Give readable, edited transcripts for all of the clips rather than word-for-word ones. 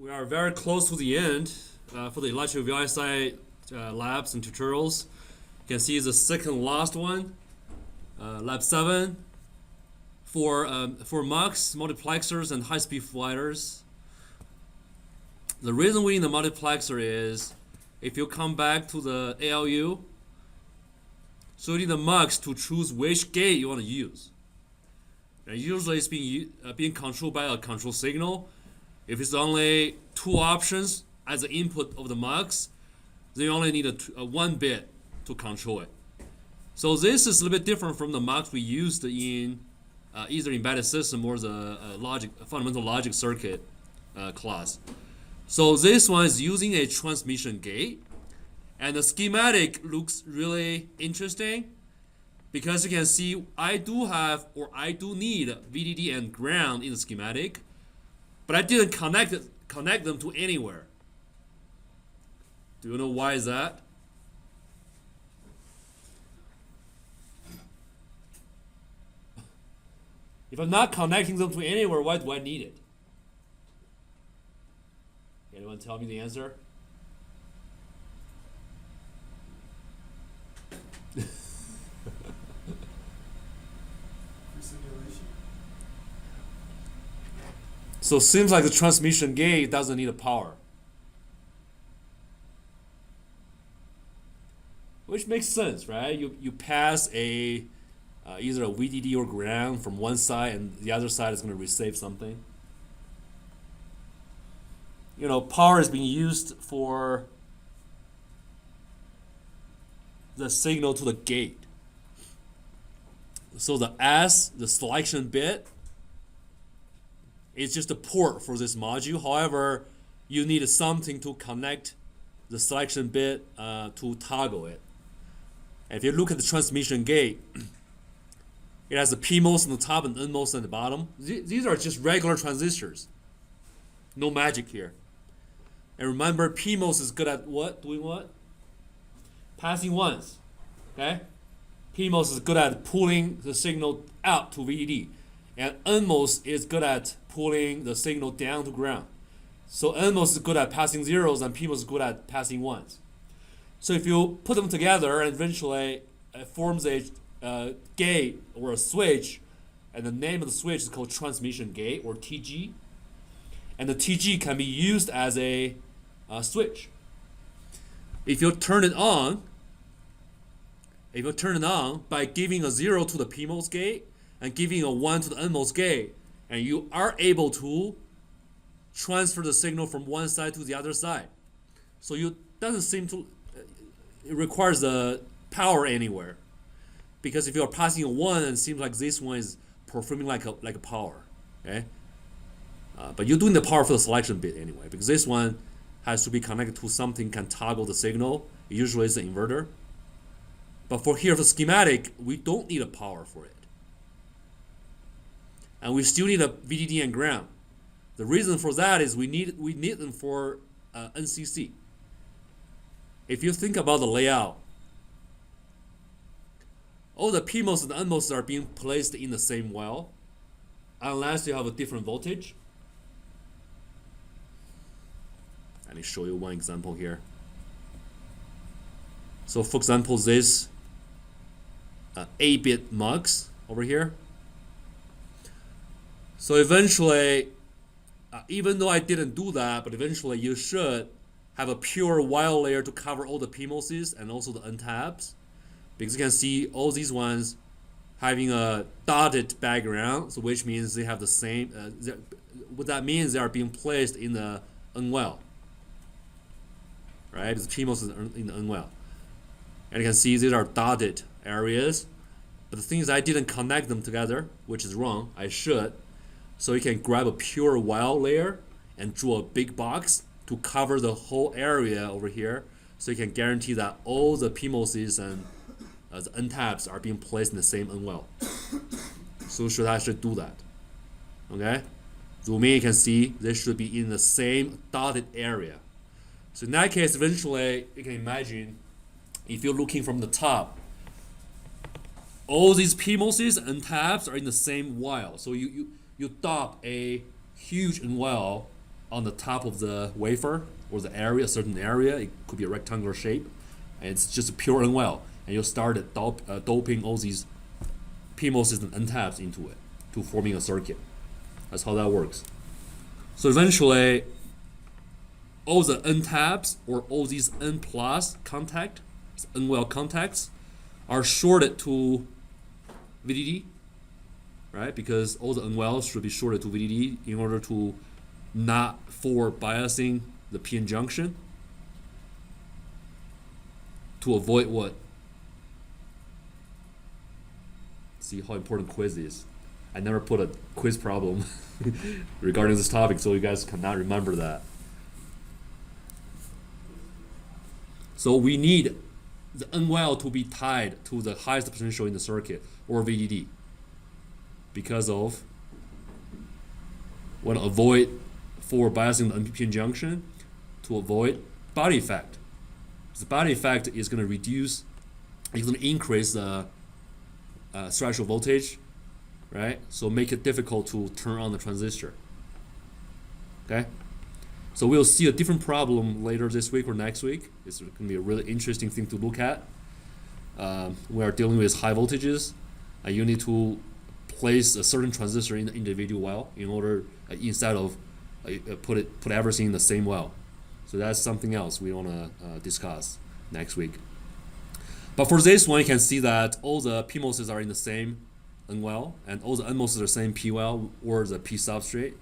We are very close to the end for the electric VLSI labs and tutorials. You can see the second last one, lab 7 for MUX, multiplexers, and high-speed fighters. The reason we need the multiplexer is if you come back to the ALU, so you need the MUX to choose which gate you want to use. And usually it's being controlled by a control signal. If it's only two options as the input of the MUX, then you only need a 1 bit to control it. So this is a little bit different from the MUX we used in either embedded system or the fundamental logic circuit class. So this one is using a transmission gate, and the schematic looks really interesting because you can see I do need VDD and ground in the schematic, but I didn't connect them to anywhere. Do you know why is that? If I'm not connecting them to anywhere, why do I need it? Anyone tell me the answer? So it seems like the transmission gate doesn't need a power. Which makes sense, right? You pass either a VDD or ground from one side, and the other side is going to receive something. You know, power is being used for the signal to the gate. So the S, the selection bit, is just a port for this module. However, you need something to connect the selection bit to toggle it. And if you look at the transmission gate, it has the PMOS on the top and NMOS on the bottom. These are just regular transistors. No magic here. And remember, PMOS is good at what? Doing what? Passing once. Okay? PMOS is good at pulling the signal out to VDD. And NMOS is good at pulling the signal down to ground. So NMOS is good at passing zeros and PMOS is good at passing ones. So if you put them together, and eventually it forms a gate or a switch, and the name of the switch is called transmission gate or TG. And the TG can be used as a switch. If you turn it on by giving a 0 to the PMOS gate and giving a 1 to the NMOS gate, and you are able to transfer the signal from one side to the other side. So it requires the power anywhere. Because if you're passing a 1, it seems like this one is performing like a power. Okay? But you're doing the power for the selection bit anyway, because this one has to be connected to something can toggle the signal. Usually it's the inverter. But for the schematic, we don't need a power for it. And we still need a VDD and ground. The reason for that is we need them for NCC. If you think about the layout, all the PMOS and NMOS are being placed in the same well, unless you have a different voltage. Let me show you one example here. So for example, this 8-bit MUX over here. So eventually, even though I didn't do that, but eventually you should have a pure wire layer to cover all the PMOSes and also the N-tabs. Because you can see all these ones having a dotted background, so which means they have the same, what that means, they are being placed in the N-well. Right, the PMOS is in the N-well. And you can see these are dotted areas. But the thing is, I didn't connect them together, which is wrong. I should. So you can grab a pure wire layer and draw a big box to cover the whole area over here. So you can guarantee that all the PMOSes and the N-tabs are being placed in the same N-well. So I should do that. Okay? Zoom in, you can see they should be in the same dotted area. So in that case, eventually, you can imagine if you're looking from the top, all these PMOSes and tabs are in the same wire. So you dop a huge N-well on the top of the wafer or the area, a certain area. It could be a rectangular shape, and it's just a pure N well. And you start doping all these PMOSes and N-taps into it to forming a circuit. That's how that works. So eventually, all the N-taps or all these N plus contact, N well contacts, are shorted to VDD, right? Because all the N wells should be shorted to VDD in order to not forward biasing the PN junction, to avoid what? See how important quiz is. I never put a quiz problem regarding this topic, so you guys cannot remember that. So we need the N well to be tied to the highest potential in the circuit, or VDD, because of want to avoid forward biasing the NPN junction, to avoid body effect. The body effect is going to reduce, it's going to increase the threshold voltage, right? So make it difficult to turn on the transistor. Okay? So we'll see a different problem later this week or next week. It's going to be a really interesting thing to look at. We are dealing with high voltages, and you need to place a certain transistor in the individual well in order, instead of put everything in the same well. So that's something else we want to discuss next week. But for this one, you can see that all the PMOSes are in the same N well, and all the NMOSes are the same P well or the P substrate.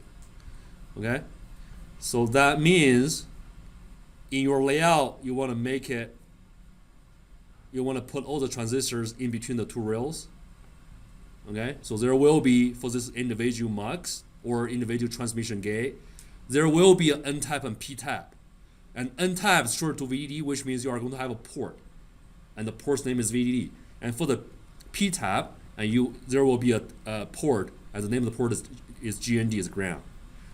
Okay? So that means in your layout, you want to make it, you want to put all the transistors in between the two rails. Okay? So there will be, for this individual MUX or individual transmission gate, there will be an N-type and P-type. And N-type is short to VDD, which means you are going to have a port, and the port's name is VDD. And for the P-type, there will be a port, and the name of the port is GND, is ground.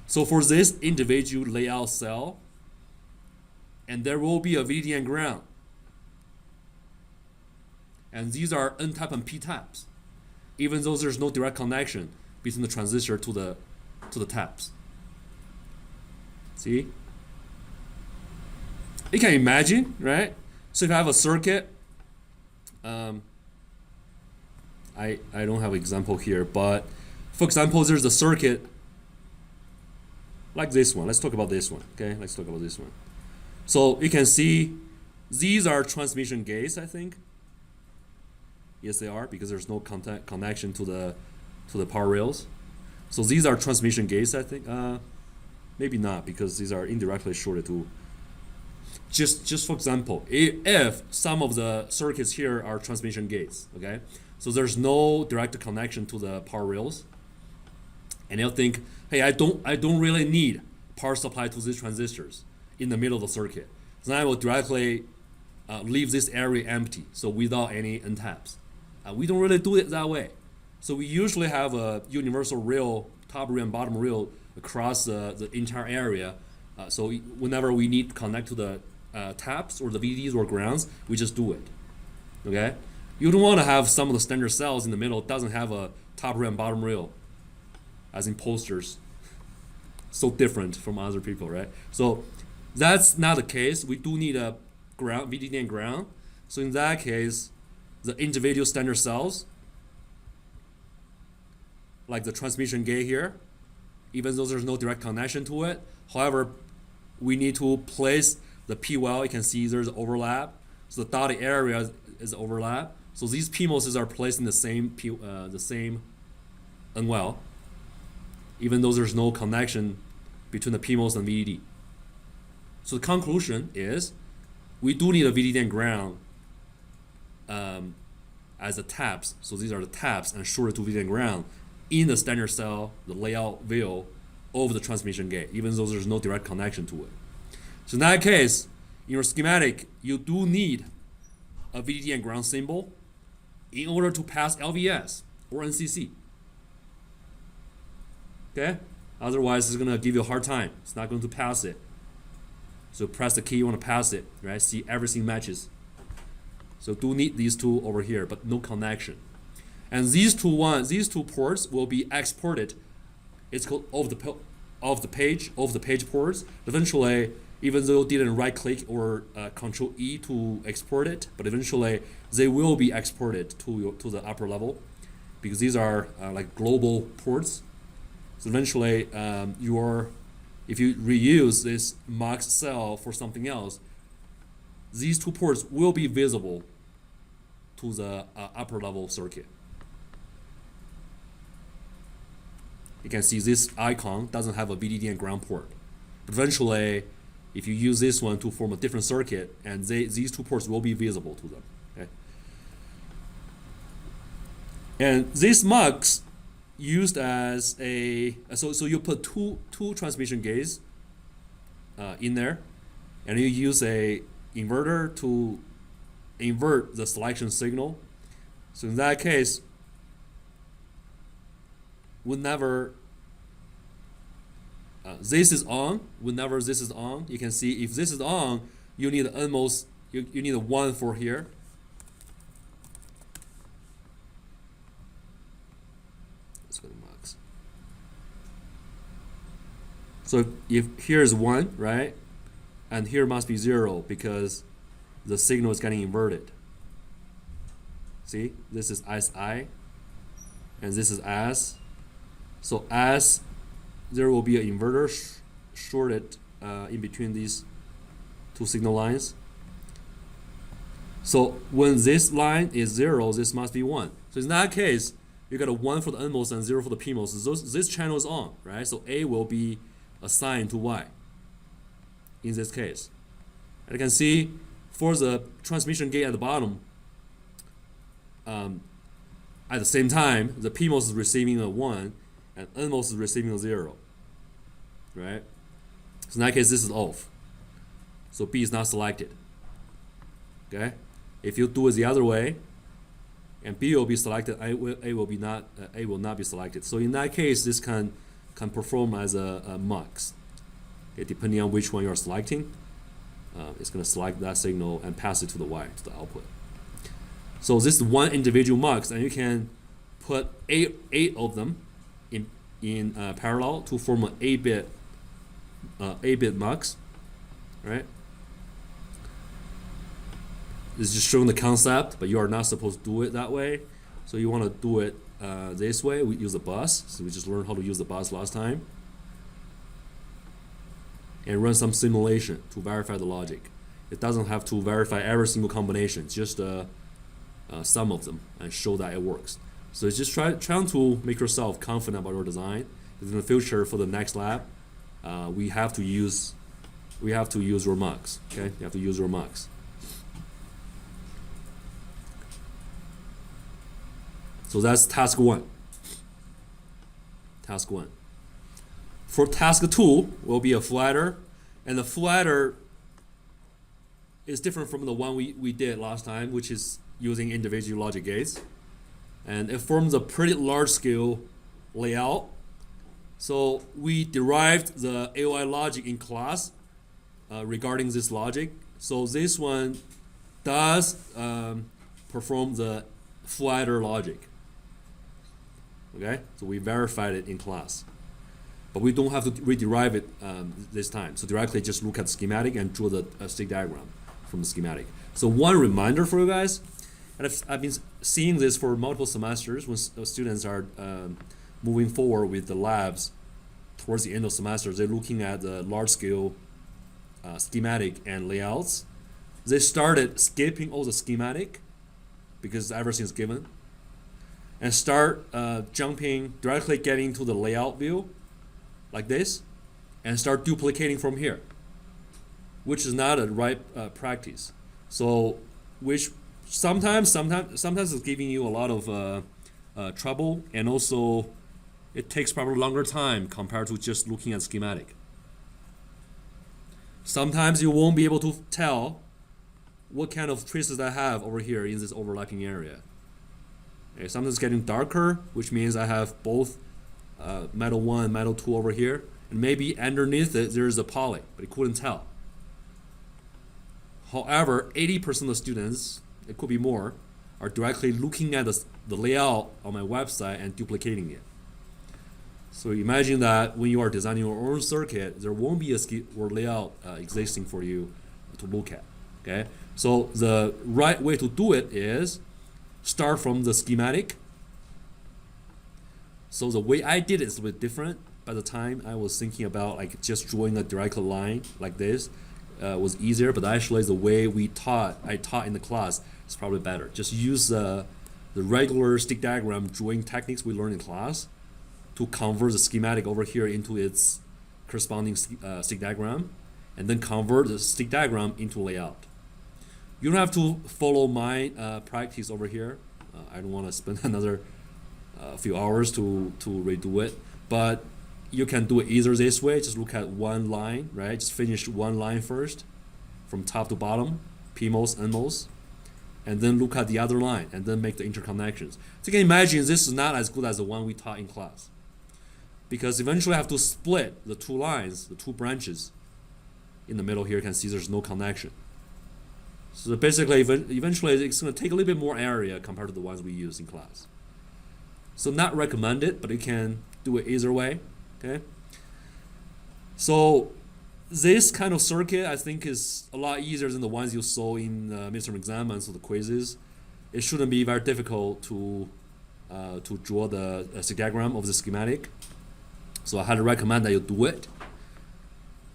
So for this individual layout cell, and there will be a VDD and ground. And these are N-type and P-types, even though there's no direct connection between the transistor to the taps. See? You can imagine, right? So if I have a circuit, I don't have an example here, but for example, there's a circuit like this one. Let's talk about this one, okay? Let's talk about this one. So you can see these are transmission gates, I think. Yes, they are, because there's no connection to the power rails. So these are transmission gates, I think. Maybe not, because these are indirectly shorted to. Just for example, if some of the circuits here are transmission gates, okay? So there's no direct connection to the power rails, and you'll think, hey, I don't really need power supply to these transistors in the middle of the circuit. Then I will directly leave this area empty, so without any N-taps. We don't really do it that way. So we usually have a universal rail, top rail and bottom rail across the entire area. So whenever we need to connect to the taps or the VDDs or grounds, we just do it. Okay? You don't want to have some of the standard cells in the middle doesn't have a top rail and bottom rail, as in posters. So different from other people, right? So that's not the case. We do need a ground, VDD and ground. So in that case, the individual standard cells, like the transmission gate here, even though there's no direct connection to it, however, we need to place the P well. You can see there's overlap. So the dotted area is overlap. So these PMOSes are placed in the same N well, even though there's no connection between the PMOS and VDD. So the conclusion is we do need a VDD and ground as the taps. So these are the taps and shorted to VDD and ground in the standard cell, the layout view of the transmission gate, even though there's no direct connection to it. So in that case, in your schematic, you do need a VDD and ground symbol in order to pass LVS or NCC. Okay? Otherwise, it's going to give you a hard time. It's not going to pass it. So press the key, you want to pass it, right? See, everything matches. So do need these two over here, but no connection. And these two ports will be exported. It's called over of the page ports. Eventually, even though you didn't right click or Control E to export it, but eventually they will be exported to the upper level, because these are like global ports. So eventually, if you reuse this MUX cell for something else, these two ports will be visible to the upper level circuit. You can see this icon doesn't have a VDD and ground port. But eventually, if you use this one to form a different circuit, and these two ports will be visible to them. Okay? And this MUX used as a so you put two transmission gates in there, and you use a inverter to invert the selection signal. So in that case, whenever this is on, you can see if this is on, you need almost you need a 1 for here. Let's go to MUX. So if here is 1, right, and here must be 0 because the signal is getting inverted. See, this is SI, and this is S. So as there will be an inverter shorted in between these two signal lines. So when this line is 0, this must be 1. So in that case, you got a 1 for the NMOS and 0 for the PMOS. So this channel is on, right? So A will be assigned to Y in this case. And you can see for the transmission gate at the bottom, at the same time, the PMOS is receiving a 1 and NMOS is receiving a 0, right? So in that case, this is off. So B is not selected. Okay? If you do it the other way, and B will be selected, A will not be selected. So in that case, this can perform as a MUX. Okay, depending on which one you are selecting, it's going to select that signal and pass it to the Y, to the output. So this is one individual MUX, and you can put eight of them in parallel to form an 8-bit MUX, right? It's just showing the concept, but you are not supposed to do it that way. So you want to do it this way. We use a bus, so we just learned how to use the bus last time, and run some simulation to verify the logic. It doesn't have to verify every single combination, just some of them, and show that it works. So it's just trying to make yourself confident about your design. In the future, for the next lab, we have to use your MUX. Okay, you have to use your MUX. So that's task 1. Task 1. For task 2 will be a full adder, and the full adder is different from the one we did last time, which is using individual logic gates, and it forms a pretty large scale layout. So we derived the AOI logic in class regarding this logic. So this one does perform the full adder logic. Okay, so we verified it in class, but we don't have to rederive it this time. So directly just look at the schematic and draw the stick diagram from the schematic. So one reminder for you guys, and I've been seeing this for multiple semesters when students are moving forward with the labs towards the end of semester, they're looking at the large-scale schematic and layouts. They started skipping all the schematic because everything's given, and start directly getting to the layout view like this, and start duplicating from here, which is not a right practice. So which sometimes is giving you a lot of trouble, and also it takes probably longer time compared to just looking at schematic. Sometimes you won't be able to tell what kind of traces I have over here in this overlapping area. Okay, sometimes it's getting darker, which means I have both metal 1 and metal 2 over here, and maybe underneath it there's a poly, but you couldn't tell. However, 80% of the students, it could be more, are directly looking at the layout on my website and duplicating it. So imagine that when you are designing your own circuit, there won't be a or layout existing for you to look at. Okay, so the right way to do it is start from the schematic. So the way I did it is a bit different. By the time I was thinking about like just drawing a direct line like this was easier, but actually the way I taught in the class is probably better. Just use the regular stick diagram drawing techniques we learned in class to convert the schematic over here into its corresponding stick diagram, and then convert the stick diagram into layout. You don't have to follow my practice over here. I don't want to spend another few hours to redo it, but you can do it either this way. Just look at one line, right? Just finish one line first, from top to bottom, PMOS, NMOS, and then look at the other line, and then make the interconnections. So you can imagine this is not as good as the one we taught in class, because eventually I have to split the two lines, the two branches. In the middle here, you can see there's no connection. So basically, eventually it's going to take a little bit more area compared to the ones we use in class. So not recommended, but you can do it either way. Okay. So this kind of circuit, I think, is a lot easier than the ones you saw in midterm exam and so the quizzes. It shouldn't be very difficult to draw the stick diagram of the schematic. So I highly recommend that you do it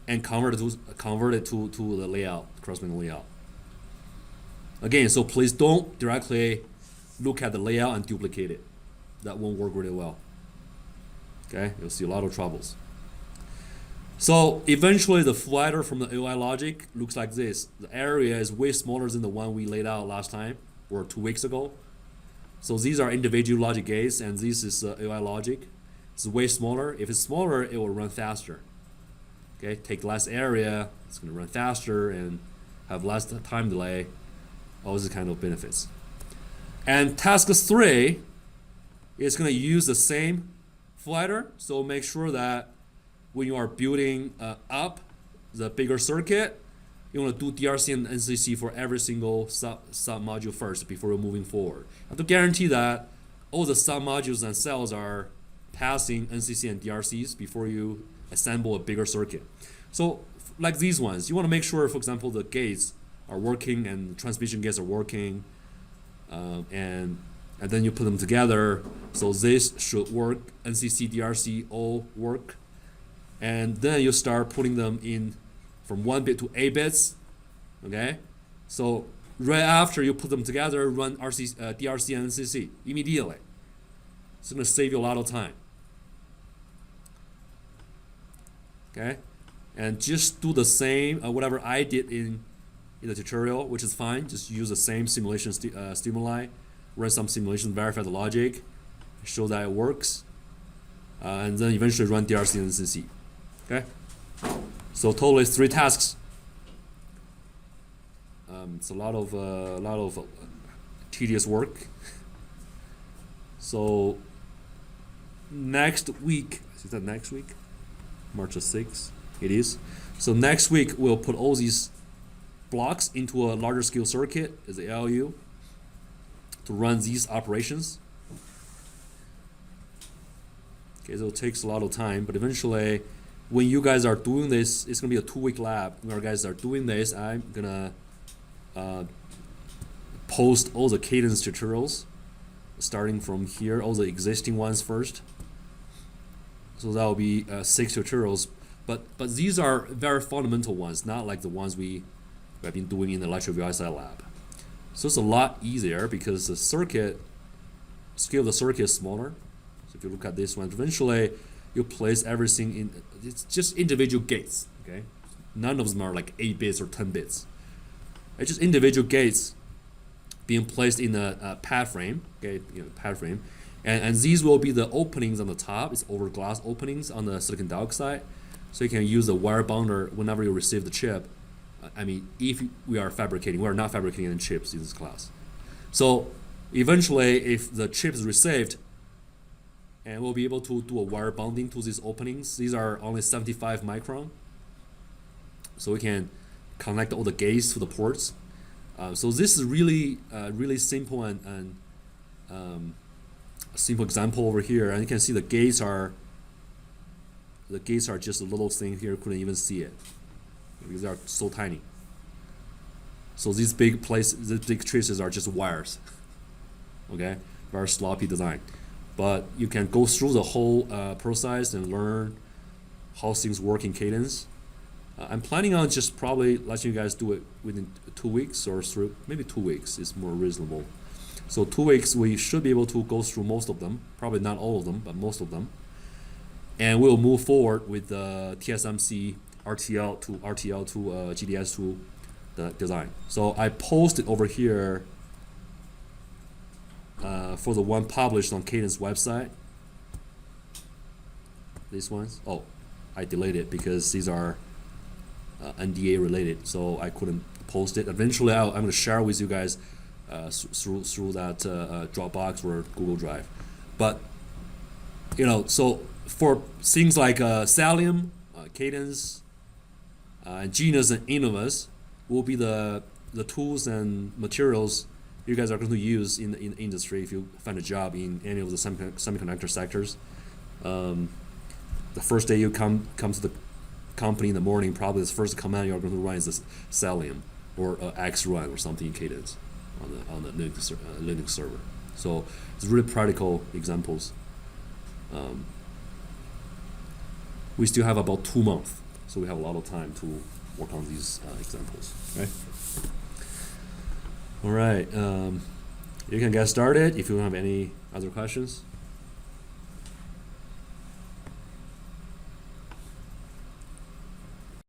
and convert it to the layout, corresponding layout. Again, so please don't directly look at the layout and duplicate it. That won't work really well. Okay, you'll see a lot of troubles. So eventually the flatter from the AOI logic looks like this. The area is way smaller than the one we laid out last time or 2 weeks ago. So these are individual logic gates, and this is AOI logic. It's way smaller. If it's smaller, it will run faster. Okay, take less area, it's going to run faster and have less time delay. All these kind of benefits. And task 3 is going to use the same flatter. So make sure that when you are building up the bigger circuit, you want to do DRC and NCC for every single sub module first before you're moving forward. You have to guarantee that all the sub modules and cells are passing NCC and DRCs before you assemble a bigger circuit. So like these ones, you want to make sure, for example, the gates are working and transmission gates are working, and then you put them together. So this should work, NCC, DRC all work, and then you start putting them in from 1 bit to 8 bits. Okay, so right after you put them together, run DRC and NCC immediately. It's going to save you a lot of time. Okay, and just do the same whatever I did in the tutorial, which is fine. Just use the same simulation stimuli, run some simulation, verify the logic, show that it works, and then eventually run DRC and NCC. Okay, so totally 3 tasks. It's a lot of tedious work. So next week, is that next week? March 6th, it is. So next week we'll put all these blocks into a larger scale circuit as a LU to run these operations. Okay, so it takes a lot of time, but eventually when you guys are doing this, it's gonna be a 2-week lab. When you guys are doing this, I'm gonna post all the cadence tutorials starting from here, all the existing ones first. So that will be 6 tutorials, but these are very fundamental ones, not like the ones we have been doing in the electrical VLSI lab. So it's a lot easier because the scale of the circuit is smaller. So if you look at this one, eventually you place everything in, it's just individual gates, okay? None of them are like 8 bits or 10 bits. It's just individual gates being placed in a pad frame, okay, pad frame. And these will be the openings on the top. It's over glass openings on the silicon dioxide. So you can use a wire bonder whenever you receive the chip. I mean, if we are not fabricating any chips in this class. So eventually, if the chip is received, and we'll be able to do a wire bonding to these openings. These are only 75 micron. So we can connect all the gates to the ports. So this is really simple and simple example over here, and you can see the gates are the gates are just a little thing here, couldn't even see it because they are so tiny. So these big traces are just wires. Okay, very sloppy design, but you can go through the whole process and learn how things work in Cadence. I'm planning on just probably letting you guys do it within 2 weeks or maybe 2 weeks is more reasonable. So 2 weeks we should be able to go through most of them, probably not all of them, but most of them. And we'll move forward with the TSMC RTL to GDS to the design. So I posted over here for the one published on Cadence website. These ones. Oh, I deleted it because these are NDA related, so I couldn't post it. Eventually, I'm going to share with you guys through that Dropbox or Google Drive. But so for things like Salium, Cadence, and Genus and Innovus will be the tools and materials you guys are going to use in the industry if you find a job in any of the semiconductor sectors. The first day you come to the company in the morning, probably the first command you're going to run is this Salium or X-Run or something in Cadence on the Linux server. So it's really practical examples. We still have about 2 months, so we have a lot of time to work on these examples. Okay. All right. You can get started if you don't have any other questions.